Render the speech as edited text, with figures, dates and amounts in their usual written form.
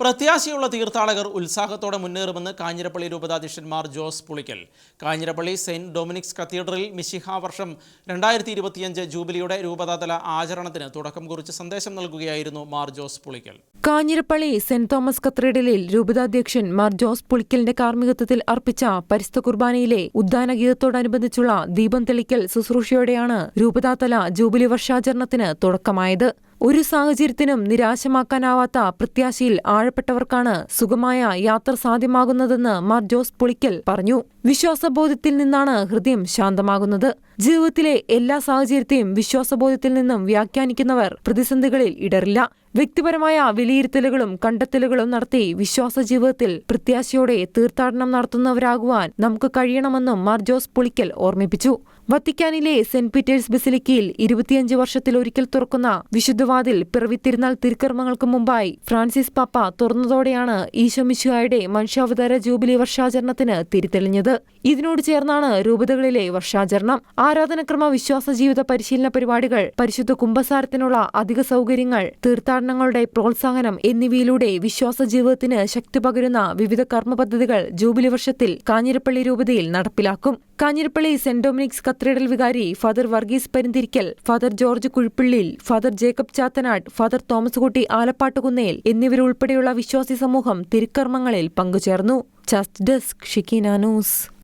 പ്രത്യാശയുള്ള തീർത്ഥാടകർ ഉത്സാഹത്തോടെ മുന്നേറുമെന്ന് Kanjirappally രൂപതാധ്യക്ഷൻ Mar Jose Pulikkal. Kanjirappally saint Dominic's കത്തീഡ്രലിൽ മിശിഹാ വർഷം 2025 ജൂബിലിയുടെ രൂപതാതല ആചരണത്തിന് തുടക്കം കുറിച്ച് സന്ദേശം നൽകുകയായിരുന്നു മാർ ജോസ് പുളിക്കൽ. കാഞ്ഞിരപ്പള്ളി സെന്റ് തോമസ് കത്തീഡ്രലിൽ രൂപതാധ്യക്ഷൻ മാർ ജോസ് പുളിക്കലിന്റെ കാർമ്മികത്വത്തിൽ അർപ്പിച്ച പരിശുദ്ധ കുർബാനയിലെ ഉദ്ദാനഗീതത്തോടനുബന്ധിച്ചുള്ള ദീപം തെളിക്കൽ ശുശ്രൂഷയോടെയാണ് രൂപതാതല ജൂബിലി വർഷാചരണത്തിന് തുടക്കമായത്. ഒരു സാഹചര്യത്തിനും നിരാശമാക്കാനാവാത്ത പ്രത്യാശയിൽ ആഴപ്പെട്ടവർക്കാണ് സുഗമമായ യാത്ര സാധ്യമാകുന്നതെന്ന് മാർ ജോസ് പുളിക്കൽ പറഞ്ഞു. വിശ്വാസബോധത്തിൽ നിന്നാണ് ഹൃദയം ശാന്തമാകുന്നത്. ജീവിതത്തിലെ എല്ലാ സാഹചര്യത്തെയും വിശ്വാസബോധത്തിൽ നിന്നും വ്യാഖ്യാനിക്കുന്നവർ പ്രതിസന്ധികളിൽ ഇടറില്ല. വ്യക്തിപരമായ വിലയിരുത്തലുകളും കണ്ടെത്തലുകളും നടത്തി വിശ്വാസ ജീവിതത്തിൽ പ്രത്യാശയോടെ തീർത്ഥാടനം നടത്തുന്നവരാകുവാൻ നമുക്ക് കഴിയണമെന്നും മാർ ജോസ് പുളിക്കൽ ഓർമ്മിപ്പിച്ചു. വത്തിക്കാനിലെ സെന്റ് പീറ്റേഴ്സ് ബസിലിക്കയിൽ 25 വർഷത്തിലൊരിക്കൽ തുറക്കുന്ന വിശുദ്ധവാതിൽ പിറവിത്തിരുന്നാൾ തിരുക്കർമ്മങ്ങൾക്ക് മുമ്പായി ഫ്രാൻസിസ് പാപ്പ തുറന്നതോടെയാണ് ഈശോ മിശിഹായുടെ മനുഷ്യാവതാര ജൂബിലി വർഷാചരണത്തിന് തിരിതെളിഞ്ഞത്. ഇതിനോട് ചേർന്നാണ് രൂപതകളിലെ വർഷാചരണം. ആരാധനക്രമ വിശ്വാസ ജീവിത പരിശീലന പരിപാടികൾ, പരിശുദ്ധ കുംഭസാരത്തിനുള്ള അധിക സൗകര്യങ്ങൾ, തീർത്ഥാടനങ്ങളുടെ പ്രോത്സാഹനം എന്നിവയിലൂടെ വിശ്വാസ ജീവിതത്തിന് ശക്തി പകരുന്ന വിവിധ കർമ്മ പദ്ധതികൾ ജൂബിലി വർഷത്തിൽ കാഞ്ഞിരപ്പള്ളി രൂപതയിൽ നടപ്പിലാക്കും. കാഞ്ഞിരപ്പള്ളി സെന്റ് ഡൊമിനിക്സ് കത്തീഡ്രൽ വികാരി father Varghese Parinthirickal, father George കുഴിപ്പള്ളിയിൽ, father Jacob Chathanad, father Thomas Kutty Alappattukunnel എന്നിവരുൾപ്പെടെയുള്ള വിശ്വാസി സമൂഹം തിരുക്കർമ്മങ്ങളിൽ പങ്കുചേർന്നു. Just desk Shikkina news.